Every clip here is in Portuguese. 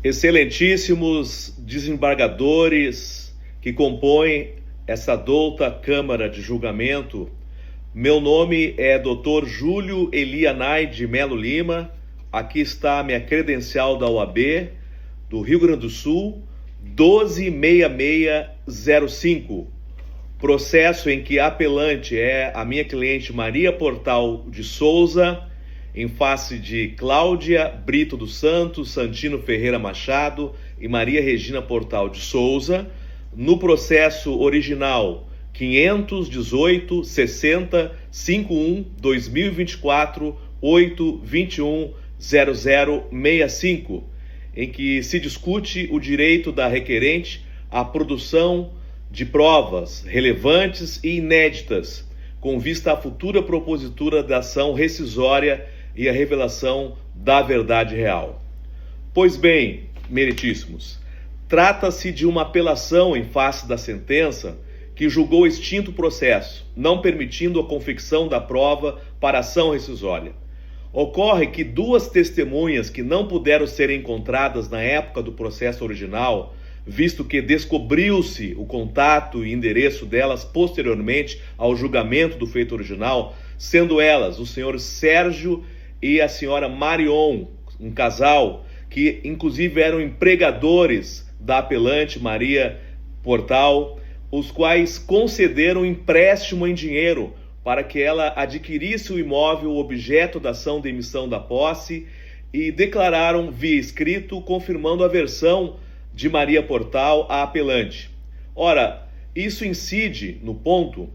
Excelentíssimos desembargadores que compõem essa douta Câmara de Julgamento, meu nome é Dr. Júlio Elianai de Melo Lima. Aqui está a minha credencial da OAB do Rio Grande do Sul, 126605. Processo em que a apelante é a minha cliente Maria Portal de Souza, em face de Cláudia Brito dos Santos, Santino Ferreira Machado e Maria Regina Portal de Souza, no processo original 518 60 51 2024 8 21 0065, em que se discute o direito da requerente à produção de provas relevantes e inéditas, com vista à futura propositura da ação rescisória e a revelação da verdade real. Pois bem, meritíssimos, trata-se de uma apelação em face da sentença que julgou extinto o processo, não permitindo a confecção da prova para ação rescisória. Ocorre que duas testemunhas que não puderam ser encontradas na época do processo original, visto que descobriu-se o contato e endereço delas posteriormente ao julgamento do feito original, sendo elas o senhor Sérgio e a senhora Marion, um casal que inclusive eram empregadores da apelante Maria Portal, os quais concederam empréstimo em dinheiro para que ela adquirisse o imóvel objeto da ação de emissão da posse e declararam via escrito confirmando a versão de Maria Portal à apelante. Ora, isso incide no ponto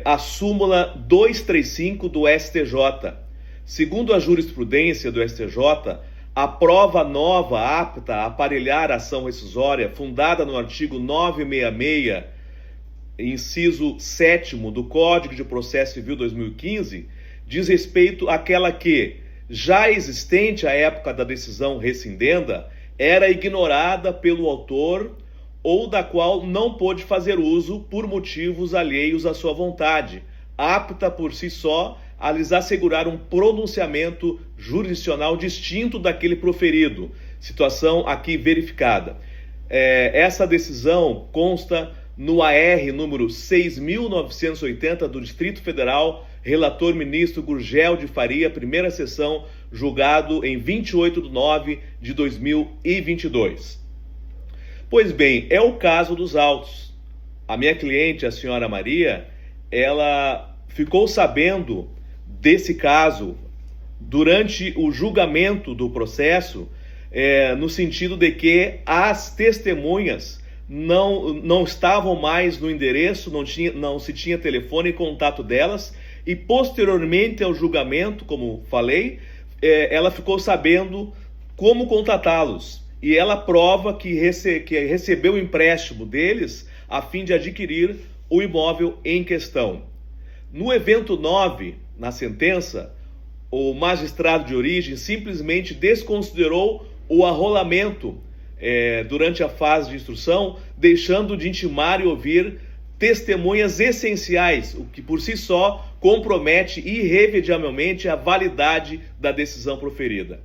a súmula 235 do STJ. Segundo a jurisprudência do STJ, a prova nova apta a aparelhar a ação rescisória, fundada no artigo 966, inciso 7º do Código de Processo Civil 2015, diz respeito àquela que, já existente à época da decisão rescindenda, era ignorada pelo autor ou da qual não pôde fazer uso por motivos alheios à sua vontade, apta por si só a lhes assegurar um pronunciamento jurisdicional distinto daquele proferido, situação aqui verificada. Essa decisão consta no AR número 6.980 do Distrito Federal, relator ministro Gurgel de Faria, primeira sessão, julgado em 28 de 9 de 2022. Pois bem, é o caso dos autos. A minha cliente, a senhora Maria, ela ficou sabendo desse caso durante o julgamento do processo, no sentido de que as testemunhas não estavam mais no endereço, não se tinha telefone e contato delas, e posteriormente ao julgamento, como falei, ela ficou sabendo como contatá-los, e ela prova que recebeu o empréstimo deles a fim de adquirir o imóvel em questão. No evento 9, na sentença, o magistrado de origem simplesmente desconsiderou o arrolamento durante a fase de instrução, deixando de intimar e ouvir testemunhas essenciais, o que por si só compromete irremediavelmente a validade da decisão proferida.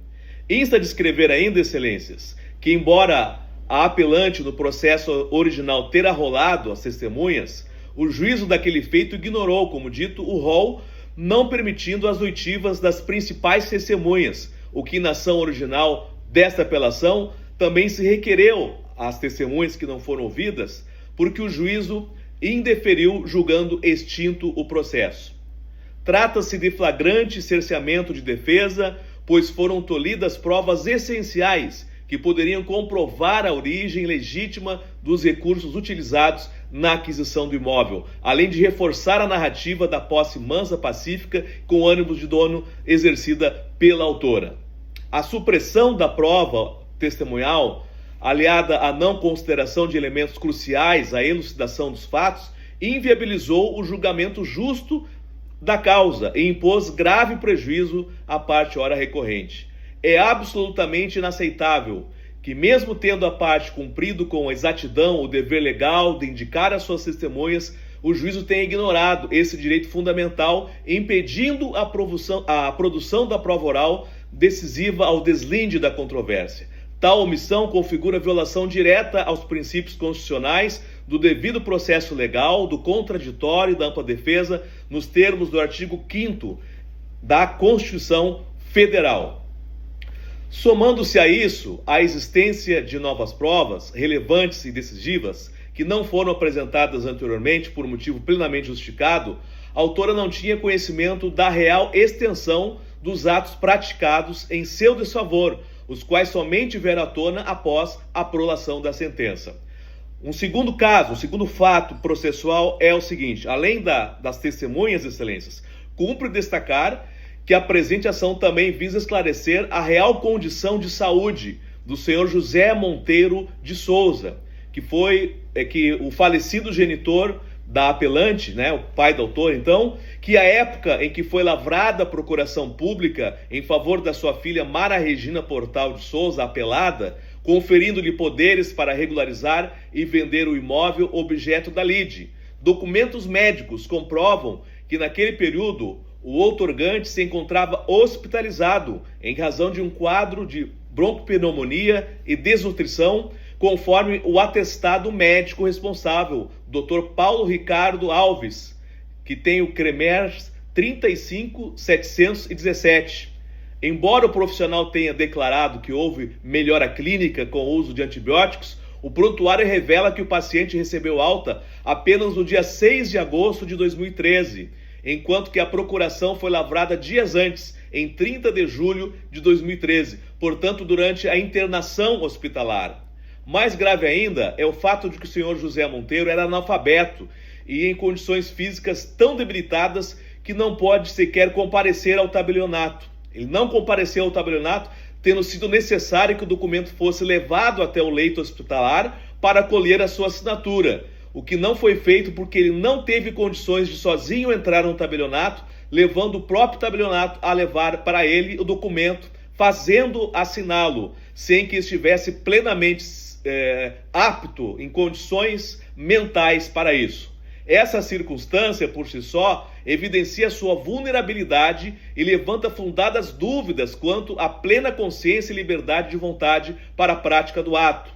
Insta de escrever ainda, excelências, que embora a apelante no processo original ter arrolado as testemunhas, o juízo daquele feito ignorou, como dito, o rol, não permitindo as oitivas das principais testemunhas, o que na ação original desta apelação também se requereu às testemunhas que não foram ouvidas, porque o juízo indeferiu, julgando extinto o processo. Trata-se de flagrante cerceamento de defesa, pois foram tolhidas provas essenciais que poderiam comprovar a origem legítima dos recursos utilizados na aquisição do imóvel, além de reforçar a narrativa da posse mansa pacífica com ânimo de dono exercida pela autora. A supressão da prova testemunhal, aliada à não consideração de elementos cruciais à elucidação dos fatos, inviabilizou o julgamento justo da causa e impôs grave prejuízo à parte ora recorrente. É absolutamente inaceitável que, mesmo tendo a parte cumprido com exatidão o dever legal de indicar as suas testemunhas, o juízo tenha ignorado esse direito fundamental, impedindo a produção da prova oral decisiva ao deslinde da controvérsia. Tal omissão configura violação direta aos princípios constitucionais do devido processo legal, do contraditório e da ampla defesa, nos termos do artigo 5º da Constituição Federal. Somando-se a isso a existência de novas provas relevantes e decisivas que não foram apresentadas anteriormente por motivo plenamente justificado, a autora não tinha conhecimento da real extensão dos atos praticados em seu desfavor, os quais somente vieram à tona após a prolação da sentença. Um segundo fato processual é o seguinte: além das testemunhas, excelências, cumpre destacar que a presente ação também visa esclarecer a real condição de saúde do senhor José Monteiro de Souza, que o falecido genitor da apelante, o pai da autora, então, que a época em que foi lavrada a procuração pública em favor da sua filha Mara Regina Portal de Souza, apelada, conferindo-lhe poderes para regularizar e vender o imóvel objeto da lide. Documentos médicos comprovam que naquele período o outorgante se encontrava hospitalizado em razão de um quadro de broncopneumonia e desnutrição, conforme o atestado médico responsável, Dr. Paulo Ricardo Alves, que tem o CREMERS 35717. Embora o profissional tenha declarado que houve melhora clínica com o uso de antibióticos, o prontuário revela que o paciente recebeu alta apenas no dia 6 de agosto de 2013, enquanto que a procuração foi lavrada dias antes, em 30 de julho de 2013, portanto durante a internação hospitalar. Mais grave ainda é o fato de que o senhor José Monteiro era analfabeto e em condições físicas tão debilitadas que não pode sequer comparecer ao tabelionato. Ele não compareceu ao tabelionato, tendo sido necessário que o documento fosse levado até o leito hospitalar para colher a sua assinatura, o que não foi feito porque ele não teve condições de sozinho entrar no tabelionato, levando o próprio tabelionato a levar para ele o documento, fazendo assiná-lo, sem que estivesse plenamente apto, em condições mentais para isso. Essa circunstância, por si só, evidencia sua vulnerabilidade e levanta fundadas dúvidas quanto à plena consciência e liberdade de vontade para a prática do ato.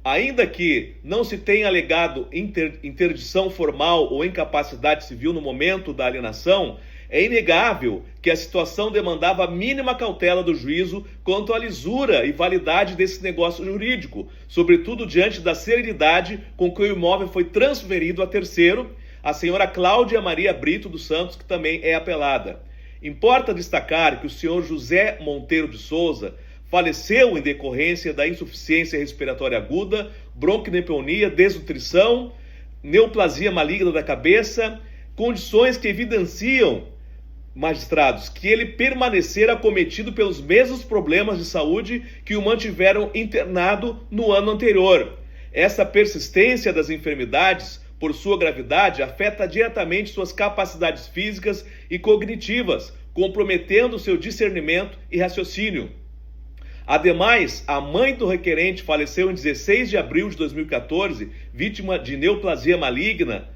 Ainda que não se tenha alegado interdição formal ou incapacidade civil no momento da alienação, é inegável que a situação demandava a mínima cautela do juízo quanto à lisura e validade desse negócio jurídico, sobretudo diante da celeridade com que o imóvel foi transferido a terceiro, a senhora Cláudia Maria Brito dos Santos, que também é apelada. Importa destacar que o senhor José Monteiro de Souza faleceu em decorrência da insuficiência respiratória aguda, bronquipneumonia, desnutrição, neoplasia maligna da cabeça, condições que evidenciam, magistrados, que ele permanecera acometido pelos mesmos problemas de saúde que o mantiveram internado no ano anterior. Essa persistência das enfermidades, por sua gravidade, afeta diretamente suas capacidades físicas e cognitivas, comprometendo seu discernimento e raciocínio. Ademais, a mãe do requerente faleceu em 16 de abril de 2014, vítima de neoplasia maligna,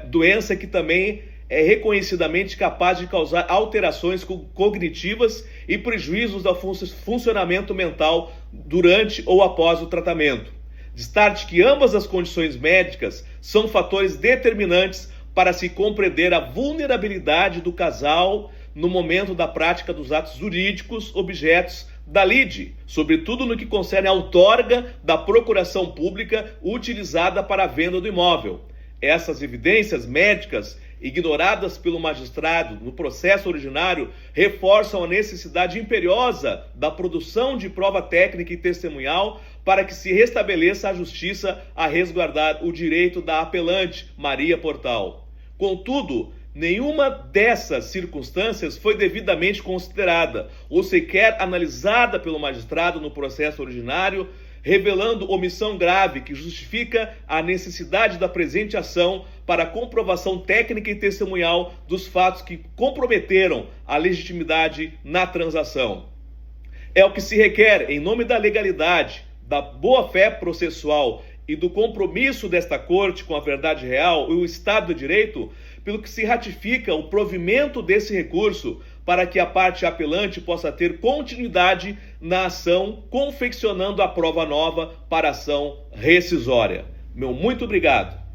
doença que também é reconhecidamente capaz de causar alterações cognitivas e prejuízos ao funcionamento mental durante ou após o tratamento. Destaque que ambas as condições médicas são fatores determinantes para se compreender a vulnerabilidade do casal no momento da prática dos atos jurídicos objetos da lide, sobretudo no que concerne à outorga da procuração pública utilizada para a venda do imóvel. Essas evidências médicas, ignoradas pelo magistrado no processo originário, reforçam a necessidade imperiosa da produção de prova técnica e testemunhal para que se restabeleça a justiça a resguardar o direito da apelante Maria Portal. Contudo, nenhuma dessas circunstâncias foi devidamente considerada ou sequer analisada pelo magistrado no processo originário, revelando omissão grave que justifica a necessidade da presente ação para a comprovação técnica e testemunhal dos fatos que comprometeram a legitimidade na transação. É o que se requer, em nome da legalidade, da boa-fé processual e do compromisso desta Corte com a verdade real e o Estado de Direito, pelo que se ratifica o provimento desse recurso para que a parte apelante possa ter continuidade na ação, confeccionando a prova nova para a ação rescisória. Meu muito obrigado.